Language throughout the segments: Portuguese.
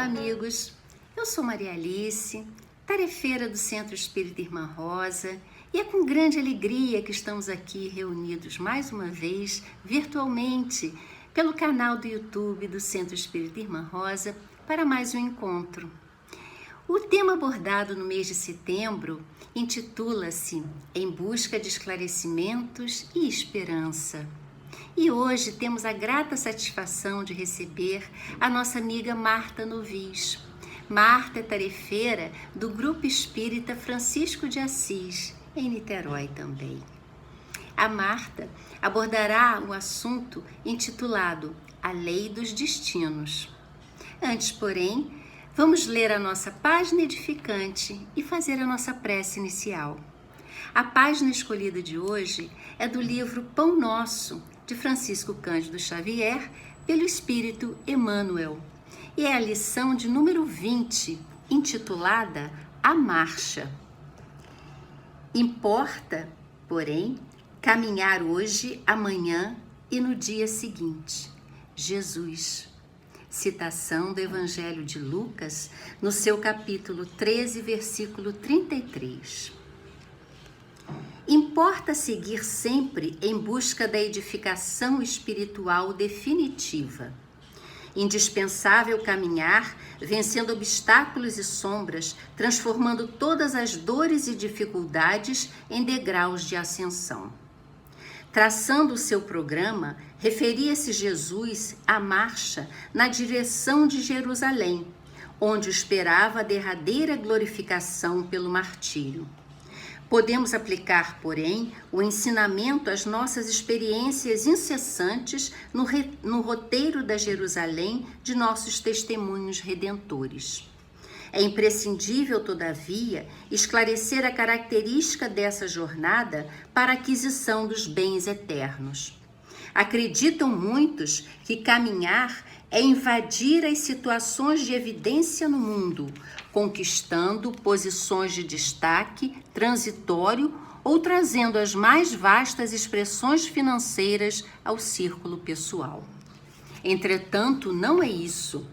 Olá, amigos! Eu sou Maria Alice, tarefeira do Centro Espírita Irmã Rosa, e é com grande alegria que estamos aqui reunidos mais uma vez, virtualmente, pelo canal do YouTube do Centro Espírita Irmã Rosa, para mais um encontro. O tema abordado no mês de setembro intitula-se Em Busca de Esclarecimentos e Esperança. E hoje temos a grata satisfação de receber a nossa amiga Marta Novis. Marta é tarefeira do Grupo Espírita Francisco de Assis, em Niterói também. A Marta abordará o assunto intitulado A Lei dos Destinos. Antes, porém, vamos ler a nossa página edificante e fazer a nossa prece inicial. A página escolhida de hoje é do livro Pão Nosso, de Francisco Cândido Xavier, pelo Espírito Emmanuel. E é a lição de número 20, intitulada A Marcha. Importa, porém, caminhar hoje, amanhã e no dia seguinte. Jesus. Citação do Evangelho de Lucas, no seu capítulo 13, versículo 33. Importa seguir sempre em busca da edificação espiritual definitiva. Indispensável caminhar, vencendo obstáculos e sombras, transformando todas as dores e dificuldades em degraus de ascensão. Traçando o seu programa, referia-se Jesus à marcha na direção de Jerusalém, onde esperava a derradeira glorificação pelo martírio. Podemos aplicar, porém, o ensinamento às nossas experiências incessantes no roteiro da Jerusalém de nossos testemunhos redentores. É imprescindível, todavia, esclarecer a característica dessa jornada para a aquisição dos bens eternos. Acreditam muitos que caminhar é invadir as situações de evidência no mundo, conquistando posições de destaque transitório ou trazendo as mais vastas expressões financeiras ao círculo pessoal. Entretanto, não é isso.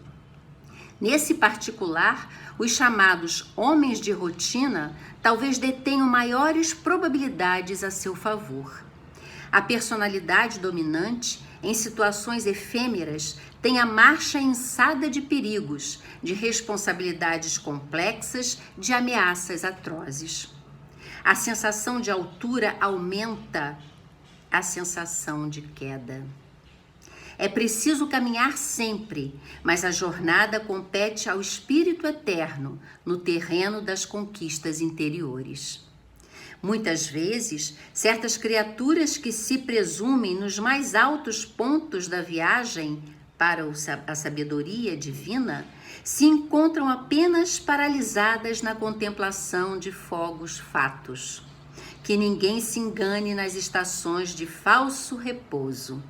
Nesse particular, os chamados homens de rotina talvez detenham maiores probabilidades a seu favor. A personalidade dominante, em situações efêmeras, tem a marcha ensada de perigos, de responsabilidades complexas, de ameaças atrozes. A sensação de altura aumenta a sensação de queda. É preciso caminhar sempre, mas a jornada compete ao espírito eterno no terreno das conquistas interiores. Muitas vezes, certas criaturas que se presumem nos mais altos pontos da viagem para a sabedoria divina se encontram apenas paralisadas na contemplação de fogos fatos. Que ninguém se engane nas estações de falso repouso.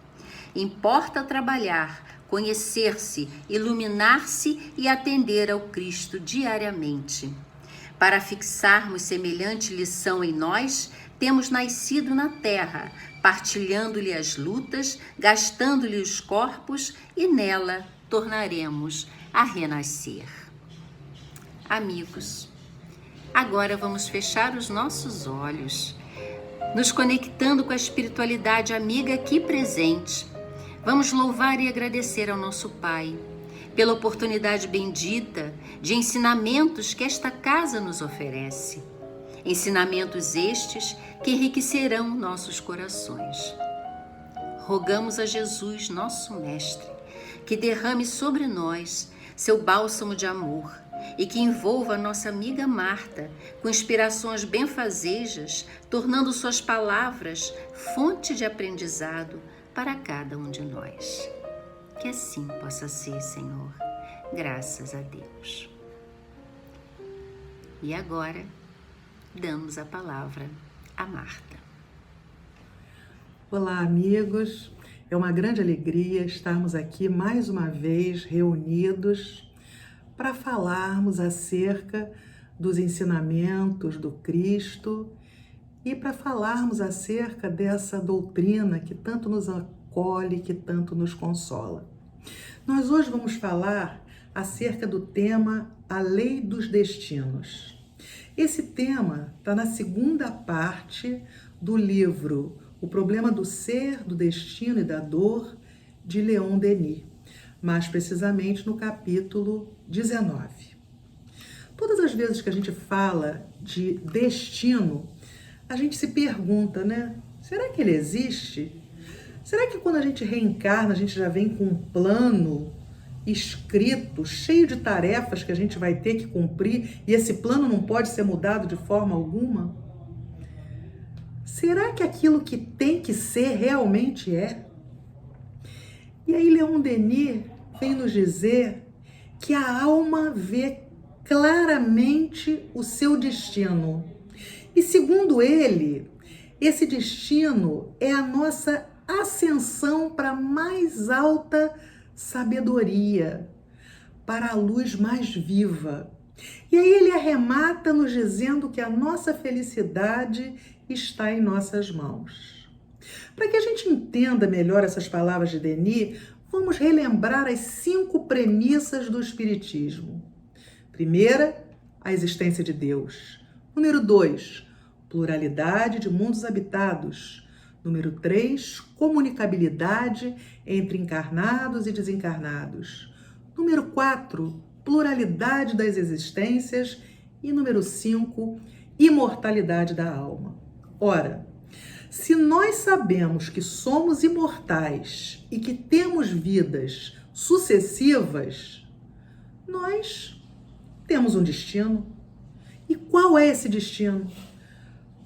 Importa trabalhar, conhecer-se, iluminar-se e atender ao Cristo diariamente. Para fixarmos semelhante lição em nós, temos nascido na terra, partilhando-lhe as lutas, gastando-lhe os corpos e nela tornaremos a renascer. Amigos, agora vamos fechar os nossos olhos, nos conectando com a espiritualidade amiga aqui presente. Vamos louvar e agradecer ao nosso Pai pela oportunidade bendita de ensinamentos que esta casa nos oferece. Ensinamentos estes que enriquecerão nossos corações. Rogamos a Jesus, nosso Mestre, que derrame sobre nós seu bálsamo de amor e que envolva a nossa amiga Marta com inspirações benfazejas, tornando suas palavras fonte de aprendizado para cada um de nós. Que assim possa ser, Senhor, graças a Deus. E agora, damos a palavra a Marta. Olá, amigos. É uma grande alegria estarmos aqui mais uma vez reunidos para falarmos acerca dos ensinamentos do Cristo e para falarmos acerca dessa doutrina que tanto nos acolhe, que tanto nos consola. Nós hoje vamos falar acerca do tema A Lei dos Destinos. Esse tema está na segunda parte do livro O Problema do Ser, do Destino e da Dor, de Leon Denis, mais precisamente no capítulo 19. Todas as vezes que a gente fala de destino, a gente se pergunta, né? Será que ele existe? Será que quando a gente reencarna, a gente já vem com um plano escrito, cheio de tarefas que a gente vai ter que cumprir e esse plano não pode ser mudado de forma alguma? Será que aquilo que tem que ser realmente é? E aí Leon Denis vem nos dizer que a alma vê claramente o seu destino. E segundo ele, esse destino é a nossa ascensão para a mais alta sabedoria, para a luz mais viva. E aí ele arremata nos dizendo que a nossa felicidade está em nossas mãos. Para que a gente entenda melhor essas palavras de Denis, vamos relembrar as 5 premissas do Espiritismo. Primeira, a existência de Deus. Número 2, pluralidade de mundos habitados. Número 3, comunicabilidade entre encarnados e desencarnados. Número 4, pluralidade das existências. E número 5, imortalidade da alma. Ora, se nós sabemos que somos imortais e que temos vidas sucessivas, nós temos um destino. E qual é esse destino?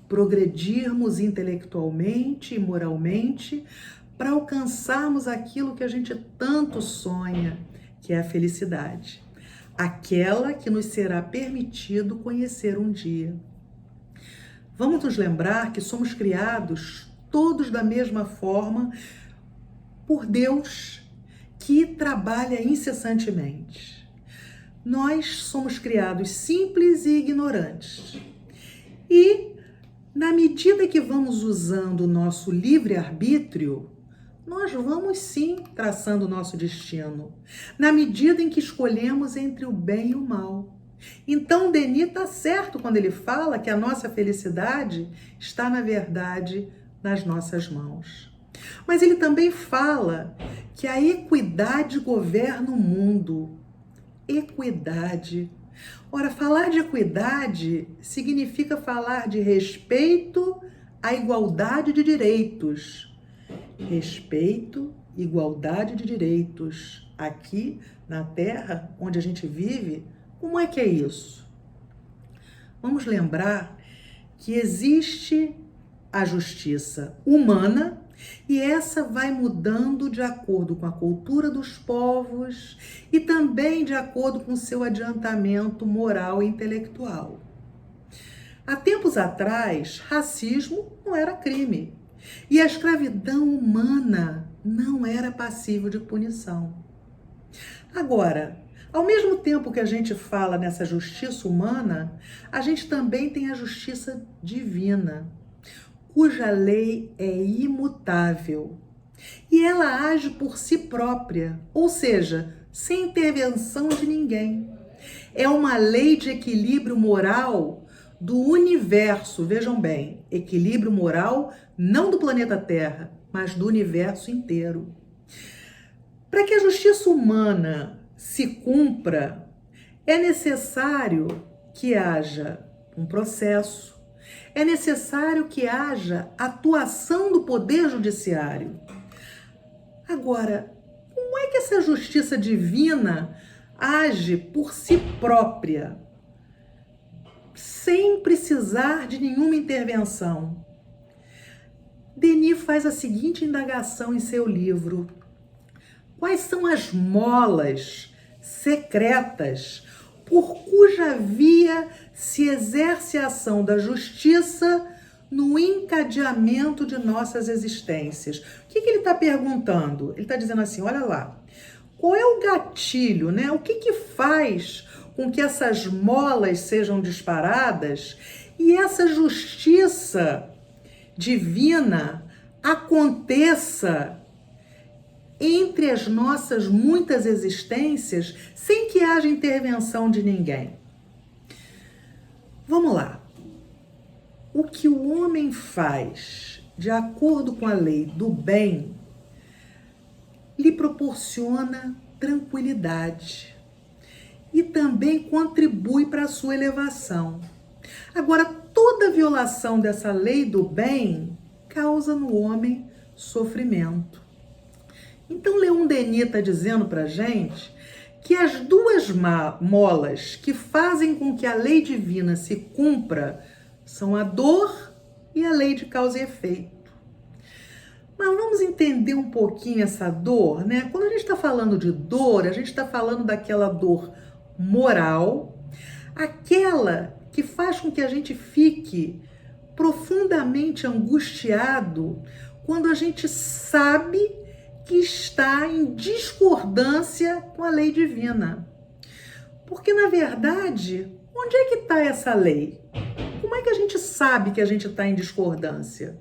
Progredirmos intelectualmente e moralmente para alcançarmos aquilo que a gente tanto sonha, que é a felicidade. Aquela que nos será permitido conhecer um dia. Vamos nos lembrar que somos criados todos da mesma forma por Deus, que trabalha incessantemente. Nós somos criados simples e ignorantes. E, na medida que vamos usando o nosso livre-arbítrio, nós vamos sim traçando o nosso destino, na medida em que escolhemos entre o bem e o mal. Então, Denis está certo quando ele fala que a nossa felicidade está, na verdade, nas nossas mãos. Mas ele também fala que a equidade governa o mundo. Equidade. Ora, falar de equidade significa falar de respeito à igualdade de direitos. Respeito, igualdade de direitos. Aqui, na Terra, onde a gente vive, como é que é isso? Vamos lembrar que existe a justiça humana e essa vai mudando de acordo com a cultura dos povos e também de acordo com o seu adiantamento moral e intelectual. Há tempos atrás, racismo não era crime e a escravidão humana não era passível de punição. Agora, ao mesmo tempo que a gente fala nessa justiça humana, a gente também tem a justiça divina, cuja lei é imutável. E ela age por si própria, ou seja, sem intervenção de ninguém. É uma lei de equilíbrio moral do universo, vejam bem, equilíbrio moral não do planeta Terra, mas do universo inteiro. Para que a justiça humana se cumpra, é necessário que haja um processo, é necessário que haja atuação do Poder Judiciário. Agora, como é que essa justiça divina age por si própria, sem precisar de nenhuma intervenção? Denis faz a seguinte indagação em seu livro: quais são as molas secretas por cuja via se exerce a ação da justiça no encadeamento de nossas existências? O que ele está perguntando? Ele está dizendo assim, olha lá, qual é o gatilho, né? O que faz com que essas molas sejam disparadas e essa justiça divina aconteça entre as nossas muitas existências sem que haja intervenção de ninguém. Vamos lá. O que o homem faz de acordo com a lei do bem lhe proporciona tranquilidade e também contribui para a sua elevação. Agora, toda violação dessa lei do bem causa no homem sofrimento. Então, Leon Denis está dizendo para a gente que as duas molas que fazem com que a lei divina se cumpra são a dor e a lei de causa e efeito. Mas vamos entender um pouquinho essa dor, né? Quando a gente está falando de dor, a gente está falando daquela dor moral, aquela que faz com que a gente fique profundamente angustiado quando a gente sabe que está em discordância com a lei divina. Porque, na verdade, onde é que está essa lei? Como é que a gente sabe que a gente está em discordância?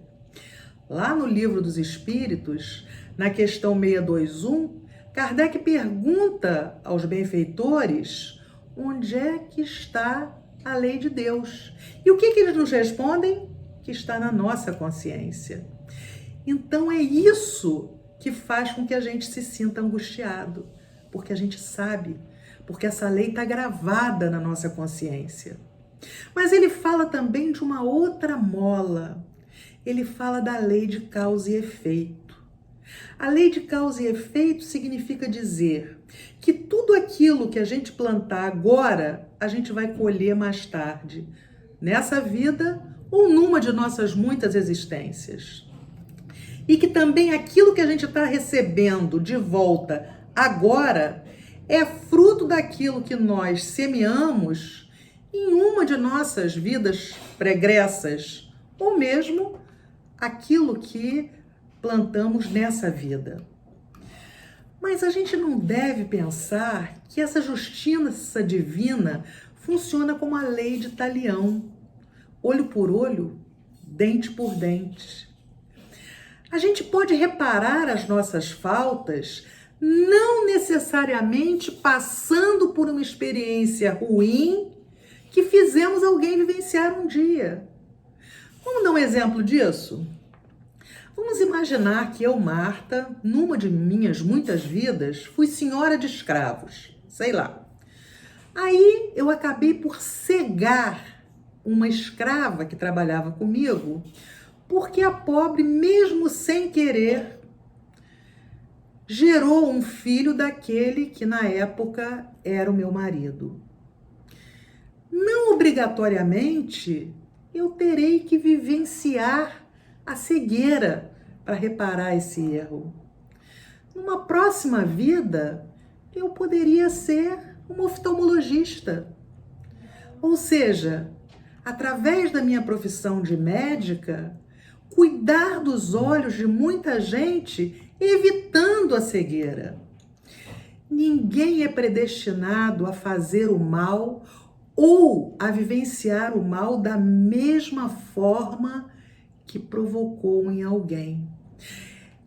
Lá no Livro dos Espíritos, na questão 621, Kardec pergunta aos benfeitores onde é que está a lei de Deus. E o que eles nos respondem? Que está na nossa consciência. Então é isso que faz com que a gente se sinta angustiado, porque a gente sabe, porque essa lei está gravada na nossa consciência. Mas ele fala também de uma outra mola. Ele fala da lei de causa e efeito. A lei de causa e efeito significa dizer que tudo aquilo que a gente plantar agora, a gente vai colher mais tarde, nessa vida ou numa de nossas muitas existências. E que também aquilo que a gente está recebendo de volta agora é fruto daquilo que nós semeamos em uma de nossas vidas pregressas, ou mesmo aquilo que plantamos nessa vida. Mas a gente não deve pensar que essa justiça divina funciona como a lei de talião, olho por olho, dente por dente. A gente pode reparar as nossas faltas, não necessariamente passando por uma experiência ruim que fizemos alguém vivenciar um dia. Vamos dar um exemplo disso? Vamos imaginar que eu, Marta, numa de minhas muitas vidas, fui senhora de escravos, sei lá. Aí eu acabei por cegar uma escrava que trabalhava comigo, porque a pobre, mesmo sem querer, gerou um filho daquele que na época era o meu marido. Não obrigatoriamente eu terei que vivenciar a cegueira para reparar esse erro. Numa próxima vida, eu poderia ser uma oftalmologista. Ou seja, através da minha profissão de médica, cuidar dos olhos de muita gente, evitando a cegueira. Ninguém é predestinado a fazer o mal ou a vivenciar o mal da mesma forma que provocou em alguém.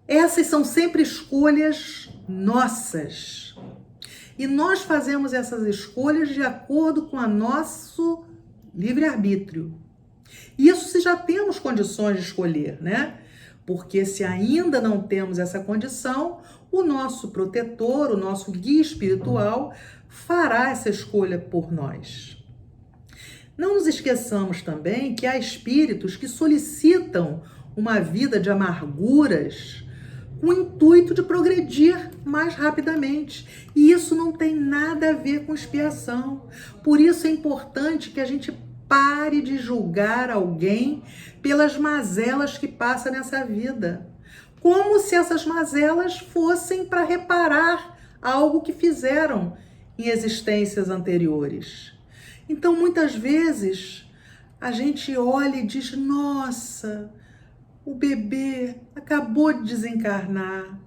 Essas são sempre escolhas nossas. E nós fazemos essas escolhas de acordo com o nosso livre-arbítrio. Isso se já temos condições de escolher, né? Porque se ainda não temos essa condição, o nosso protetor, o nosso guia espiritual, fará essa escolha por nós. Não nos esqueçamos também que há espíritos que solicitam uma vida de amarguras com o intuito de progredir mais rapidamente. E isso não tem nada a ver com expiação. Por isso é importante que a gente pare de julgar alguém pelas mazelas que passa nessa vida. Como se essas mazelas fossem para reparar algo que fizeram em existências anteriores. Então, muitas vezes, a gente olha e diz, nossa, o bebê acabou de desencarnar.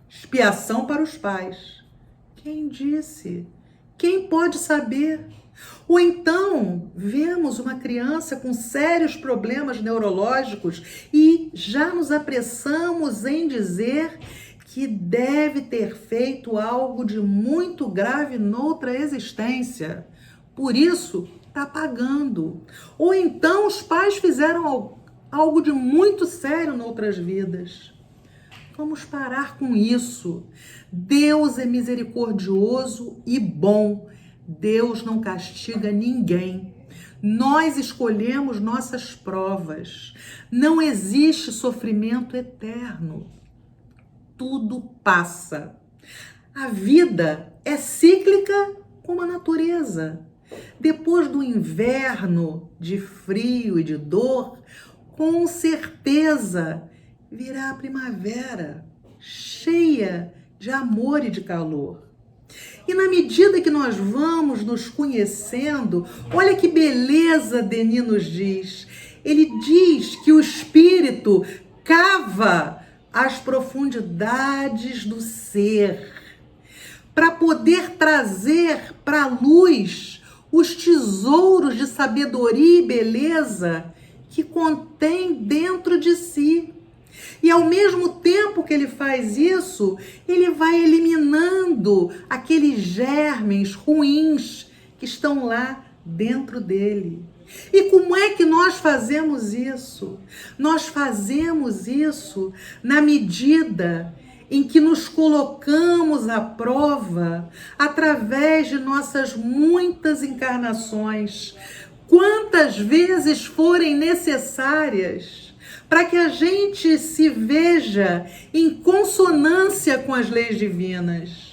Expiação para os pais. Quem disse? Quem pode saber? Ou então, vemos uma criança com sérios problemas neurológicos e já nos apressamos em dizer que deve ter feito algo de muito grave noutra existência. Por isso, está pagando. Ou então os pais fizeram algo de muito sério noutras vidas. Vamos parar com isso. Deus é misericordioso e bom. Deus não castiga ninguém. Nós escolhemos nossas provas. Não existe sofrimento eterno. Tudo passa. A vida é cíclica como a natureza. Depois do inverno de frio e de dor, com certeza virá a primavera, cheia de amor e de calor. E na medida que nós vamos nos conhecendo, olha que beleza Denis nos diz. Ele diz que o espírito cava as profundidades do ser para poder trazer para a luz os tesouros de sabedoria e beleza que contém dentro de si. E ao mesmo tempo que ele faz isso, ele vai eliminando aqueles germes ruins que estão lá dentro dele. E como é que nós fazemos isso? Nós fazemos isso na medida em que nos colocamos à prova através de nossas muitas encarnações, quantas vezes forem necessárias, para que a gente se veja em consonância com as leis divinas.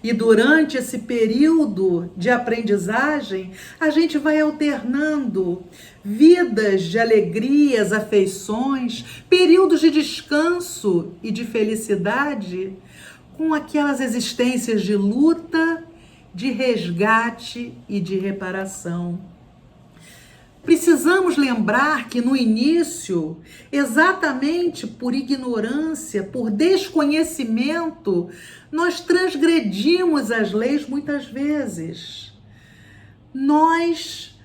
E durante esse período de aprendizagem, a gente vai alternando vidas de alegrias, afeições, períodos de descanso e de felicidade, com aquelas existências de luta, de resgate e de reparação. Precisamos lembrar que no início, exatamente por ignorância, por desconhecimento, nós transgredimos as leis muitas vezes. Nós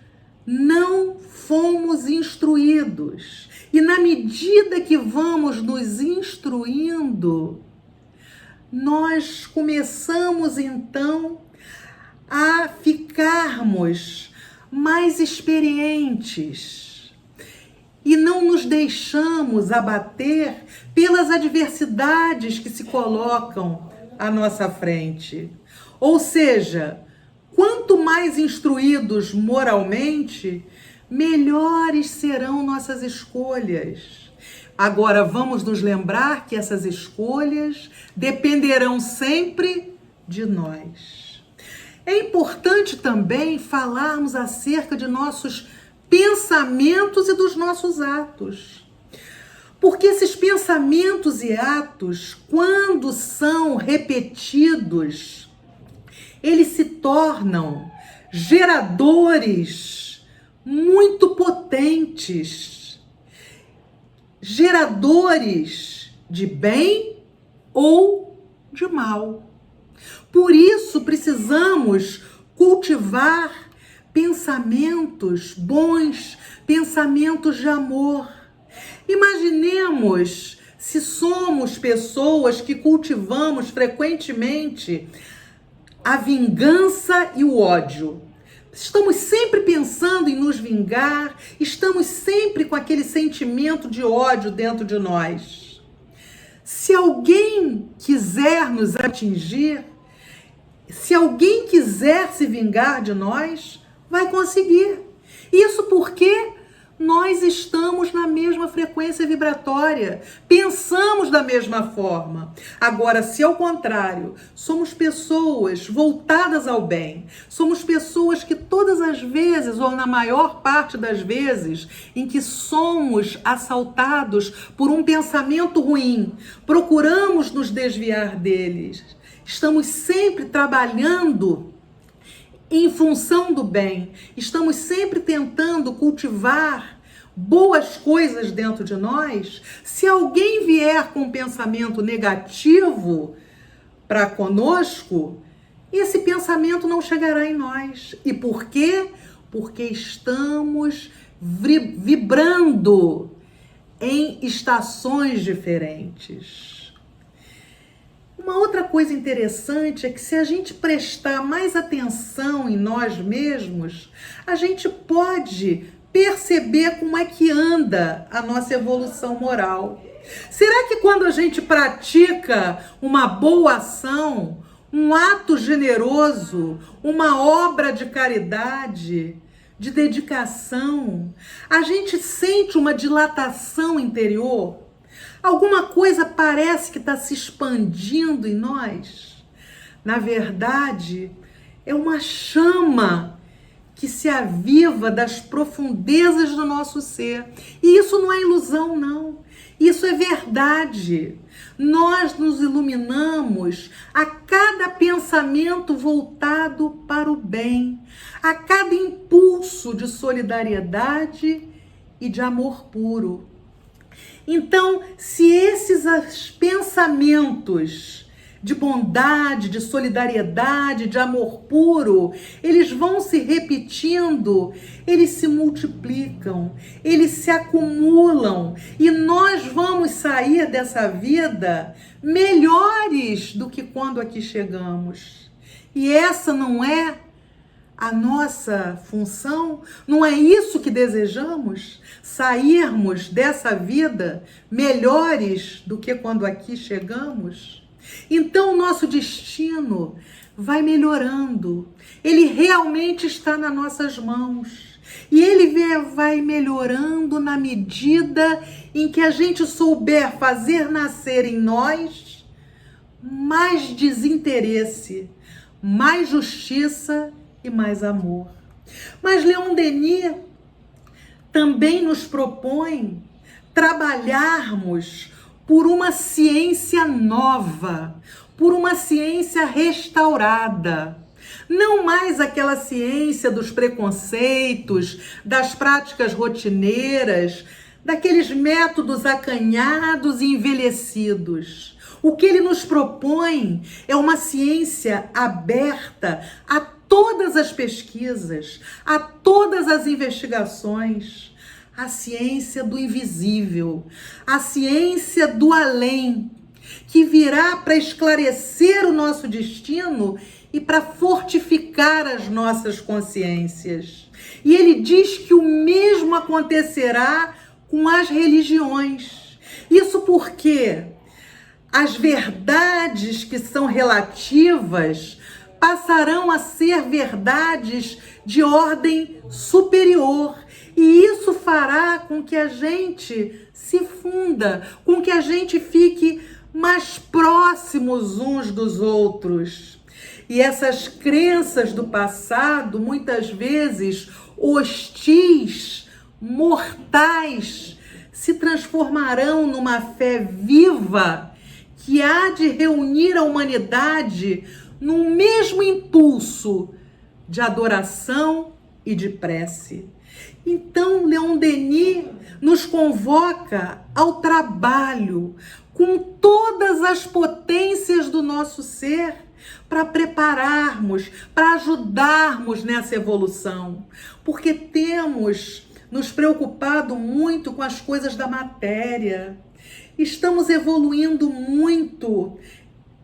não fomos instruídos. E na medida que vamos nos instruindo, nós começamos então a ficarmos mais experientes e não nos deixamos abater pelas adversidades que se colocam à nossa frente. Ou seja, quanto mais instruídos moralmente, melhores serão nossas escolhas. Agora vamos nos lembrar que essas escolhas dependerão sempre de nós. É importante também falarmos acerca de nossos pensamentos e dos nossos atos. Porque esses pensamentos e atos, quando são repetidos, eles se tornam geradores muito potentes, geradores de bem ou de mal. Por isso, precisamos cultivar pensamentos bons, pensamentos de amor. Imaginemos se somos pessoas que cultivamos frequentemente a vingança e o ódio. Estamos sempre pensando em nos vingar, estamos sempre com aquele sentimento de ódio dentro de nós. Se alguém quiser nos atingir, se alguém quiser se vingar de nós, vai conseguir. Isso porque nós estamos na mesma frequência vibratória, pensamos da mesma forma. Agora, se ao contrário, somos pessoas voltadas ao bem, somos pessoas que todas as vezes, ou na maior parte das vezes, em que somos assaltados por um pensamento ruim, procuramos nos desviar deles. Estamos sempre trabalhando em função do bem. Estamos sempre tentando cultivar boas coisas dentro de nós. Se alguém vier com um pensamento negativo para conosco, esse pensamento não chegará em nós. E por quê? Porque estamos vibrando em estações diferentes. Uma outra coisa interessante é que se a gente prestar mais atenção em nós mesmos, a gente pode perceber como é que anda a nossa evolução moral. Será que quando a gente pratica uma boa ação, um ato generoso, uma obra de caridade, de dedicação, a gente sente uma dilatação interior? Alguma coisa parece que está se expandindo em nós? Na verdade, é uma chama que se aviva das profundezas do nosso ser. E isso não é ilusão, não. Isso é verdade. Nós nos iluminamos a cada pensamento voltado para o bem, a cada impulso de solidariedade e de amor puro. Então, se esses pensamentos de bondade, de solidariedade, de amor puro, eles vão se repetindo, eles se multiplicam, eles se acumulam e nós vamos sair dessa vida melhores do que quando aqui chegamos. E essa não é a nossa função? Não é isso que desejamos? Sairmos dessa vida melhores do que quando aqui chegamos? Então o nosso destino vai melhorando. Ele realmente está nas nossas mãos. E ele vai melhorando na medida em que a gente souber fazer nascer em nós mais desinteresse, mais justiça e mais amor. Mas Leon Denis também nos propõe trabalharmos por uma ciência nova, por uma ciência restaurada. Não mais aquela ciência dos preconceitos, das práticas rotineiras, daqueles métodos acanhados e envelhecidos. O que ele nos propõe é uma ciência aberta a todas as pesquisas, a todas as investigações, a ciência do invisível, a ciência do além, que virá para esclarecer o nosso destino e para fortificar as nossas consciências. E ele diz que o mesmo acontecerá com as religiões. Isso porque as verdades que são relativas passarão a ser verdades de ordem superior. E isso fará com que a gente se funda, com que a gente fique mais próximos uns dos outros. E essas crenças do passado, muitas vezes hostis, mortais, se transformarão numa fé viva que há de reunir a humanidade num mesmo impulso de adoração e de prece. Então, Leon Denis nos convoca ao trabalho com todas as potências do nosso ser para prepararmos, para ajudarmos nessa evolução, porque temos nos preocupado muito com as coisas da matéria. Estamos evoluindo muito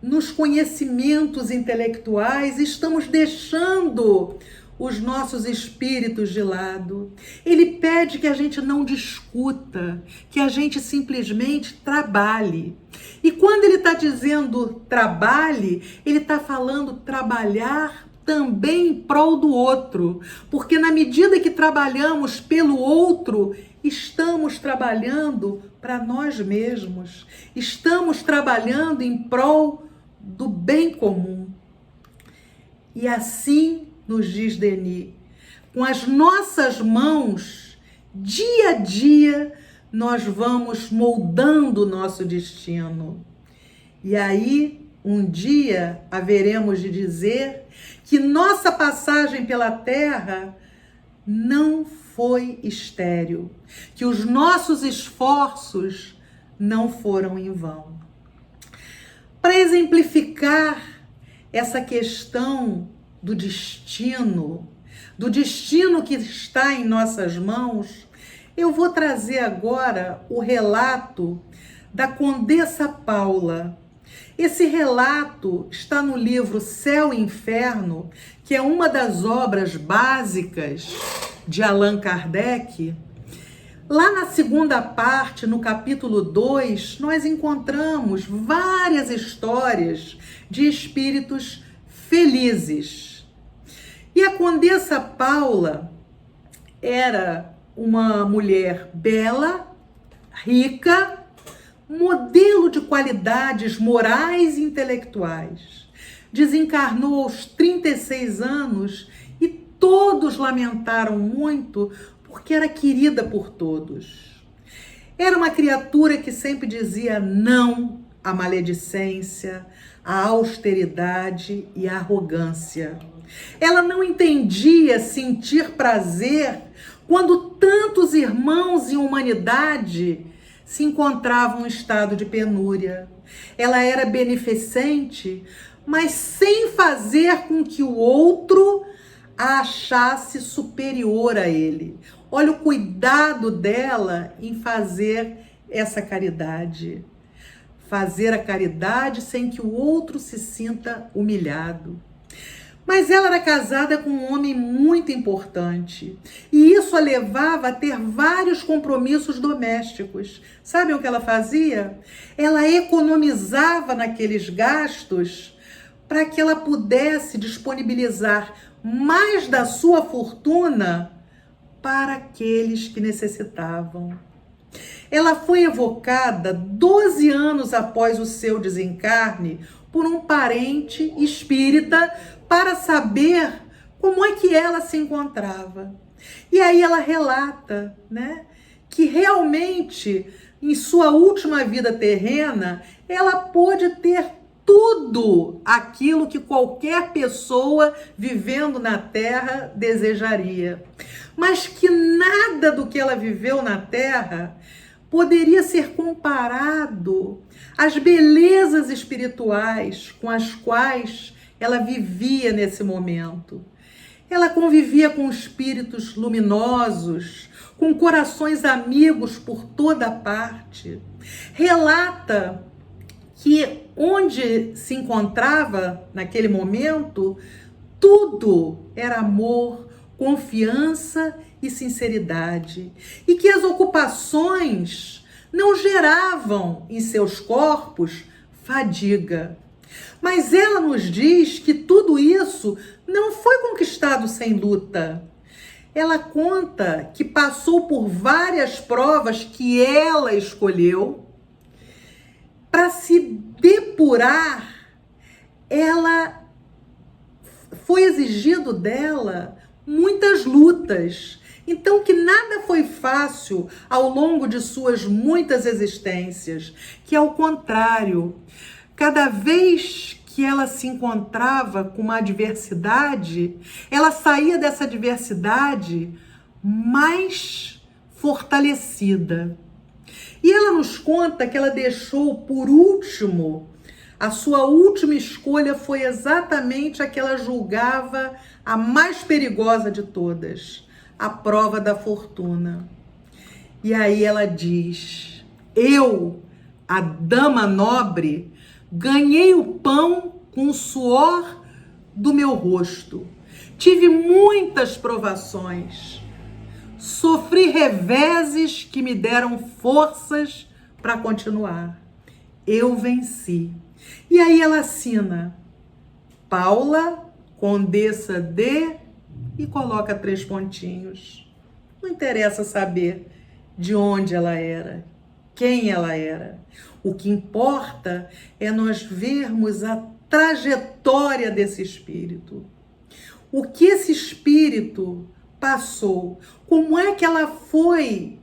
nos conhecimentos intelectuais, estamos deixando os nossos espíritos de lado. Ele pede que a gente não discuta, que a gente simplesmente trabalhe. E quando ele está dizendo trabalhe, ele está falando trabalhar também em prol do outro. Porque na medida que trabalhamos pelo outro, estamos trabalhando para nós mesmos. Estamos trabalhando em prol do bem comum. E assim nos diz Denis, com as nossas mãos, dia a dia, nós vamos moldando o nosso destino. E aí, um dia, haveremos de dizer que nossa passagem pela Terra não foi estéril, que os nossos esforços não foram em vão. Para exemplificar essa questão do destino que está em nossas mãos, eu vou trazer agora o relato da Condessa Paula, Esse relato está no livro Céu e Inferno, que é uma das obras básicas de Allan Kardec. Lá na segunda parte, no capítulo 2, nós encontramos várias histórias de espíritos felizes. E a Condessa Paula era uma mulher bela, rica, modelo de qualidades morais e intelectuais. Desencarnou aos 36 anos e todos lamentaram muito porque era querida por todos. Era uma criatura que sempre dizia não à maledicência, à austeridade e à arrogância. Ela não entendia sentir prazer quando tantos irmãos em humanidade se encontravam em estado de penúria. Ela era beneficente, mas sem fazer com que o outro a achasse superior a ele. Olha o cuidado dela em fazer essa caridade. Fazer a caridade sem que o outro se sinta humilhado. Mas ela era casada com um homem muito importante. E isso a levava a ter vários compromissos domésticos. Sabem o que ela fazia? Ela economizava naqueles gastos para que ela pudesse disponibilizar mais da sua fortuna para aqueles que necessitavam. Ela foi evocada 12 anos após o seu desencarne por um parente espírita para saber como é que ela se encontrava. E aí ela relata, que realmente em sua última vida terrena ela pôde ter tudo aquilo que qualquer pessoa vivendo na Terra desejaria, mas que nada do que ela viveu na Terra poderia ser comparado às belezas espirituais com as quais ela vivia nesse momento. Ela convivia com espíritos luminosos, com corações amigos por toda parte. Relata que onde se encontrava naquele momento, tudo era amor, confiança e sinceridade. E que as ocupações não geravam em seus corpos fadiga. Mas ela nos diz que tudo isso não foi conquistado sem luta. Ela conta que passou por várias provas que ela escolheu. Para se depurar, ela foi exigido dela muitas lutas. Então, que nada foi fácil ao longo de suas muitas existências, que ao contrário, cada vez que ela se encontrava com uma adversidade, ela saía dessa adversidade mais fortalecida. E ela nos conta que ela deixou por último, a sua última escolha foi exatamente a que ela julgava a mais perigosa de todas, a prova da fortuna. E aí ela diz: eu, a dama nobre, ganhei o pão com o suor do meu rosto. Tive muitas provações. Sofri reveses que me deram forças para continuar. Eu venci. E aí ela assina: Paula, Condessa de... e coloca 3 pontinhos. Não interessa saber de onde ela era, quem ela era. O que importa é nós vermos a trajetória desse espírito. O que esse espírito passou, como é que ela foi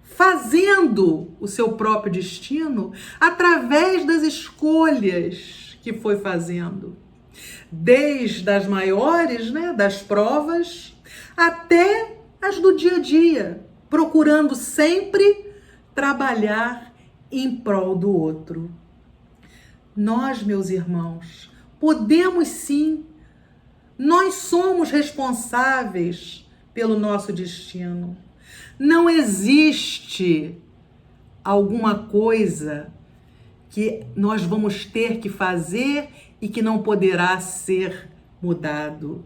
fazendo o seu próprio destino através das escolhas que foi fazendo. Desde as maiores, das provas, até as do dia a dia, procurando sempre trabalhar em prol do outro. Nós, meus irmãos, podemos sim. Nós somos responsáveis pelo nosso destino. Não existe alguma coisa que nós vamos ter que fazer e que não poderá ser mudado.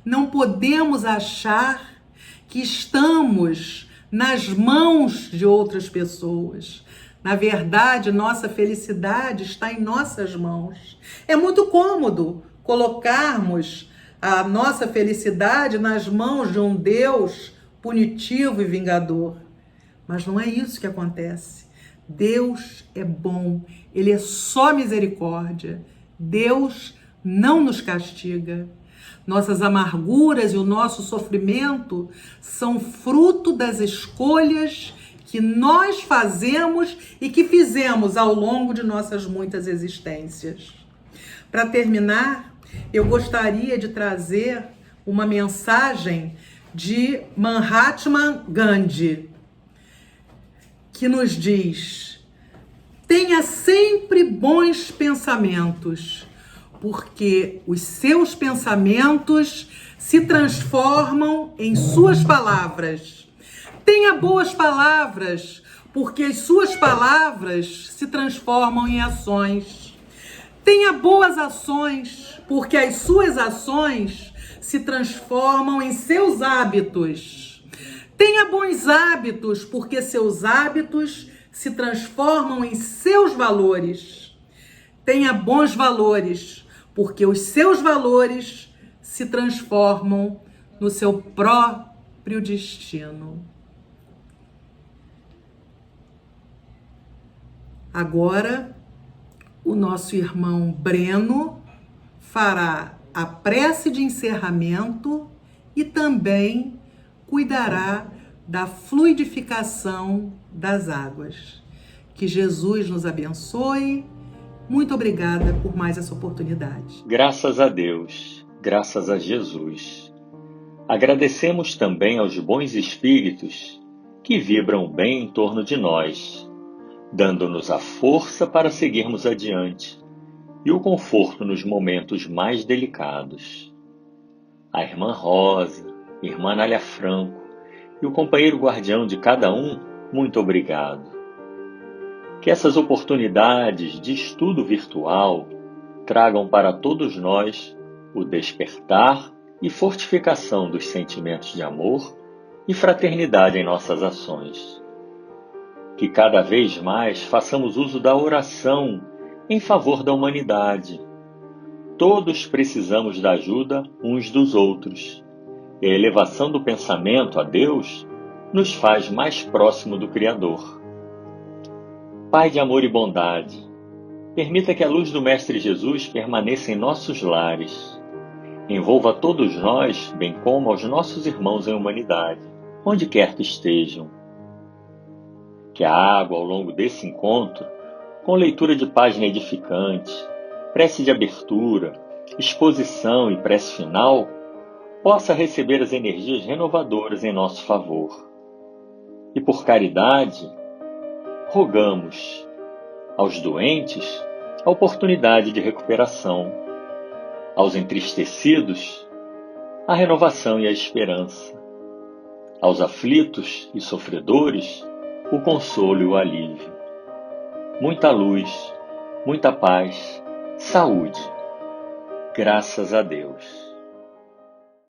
Não podemos achar que estamos nas mãos de outras pessoas. Na verdade, nossa felicidade está em nossas mãos. É muito cômodo colocarmos a nossa felicidade nas mãos de um Deus punitivo e vingador. Mas não é isso que acontece. Deus é bom, Ele é só misericórdia. Deus não nos castiga. Nossas amarguras e o nosso sofrimento são fruto das escolhas que nós fazemos e que fizemos ao longo de nossas muitas existências. Para terminar, eu gostaria de trazer uma mensagem de Mahatma Gandhi, que nos diz: tenha sempre bons pensamentos, porque os seus pensamentos se transformam em suas palavras. Tenha boas palavras, porque as suas palavras se transformam em ações. Tenha boas ações, porque as suas ações se transformam em seus hábitos. Tenha bons hábitos, porque seus hábitos se transformam em seus valores. Tenha bons valores, porque os seus valores se transformam no seu próprio destino. Agora, o nosso irmão Breno fará a prece de encerramento e também cuidará da fluidificação das águas. Que Jesus nos abençoe. Muito obrigada por mais essa oportunidade. Graças a Deus, graças a Jesus. Agradecemos também aos bons espíritos que vibram bem em torno de nós, dando-nos a força para seguirmos adiante e o conforto nos momentos mais delicados. A irmã Rosa, irmã Anália Franco e o companheiro guardião de cada um, muito obrigado. Que essas oportunidades de estudo virtual tragam para todos nós o despertar e fortificação dos sentimentos de amor e fraternidade em nossas ações. Que cada vez mais façamos uso da oração em favor da humanidade. Todos precisamos da ajuda uns dos outros. E a elevação do pensamento a Deus nos faz mais próximo do Criador. Pai de amor e bondade, permita que a luz do Mestre Jesus permaneça em nossos lares. Envolva todos nós, bem como aos nossos irmãos em humanidade, onde quer que estejam. Que a água, ao longo desse encontro, com leitura de página edificante, prece de abertura, exposição e prece final, possa receber as energias renovadoras em nosso favor. E por caridade, rogamos aos doentes a oportunidade de recuperação, aos entristecidos a renovação e a esperança, aos aflitos e sofredores o consolo e o alívio. Muita luz, muita paz, saúde. Graças a Deus.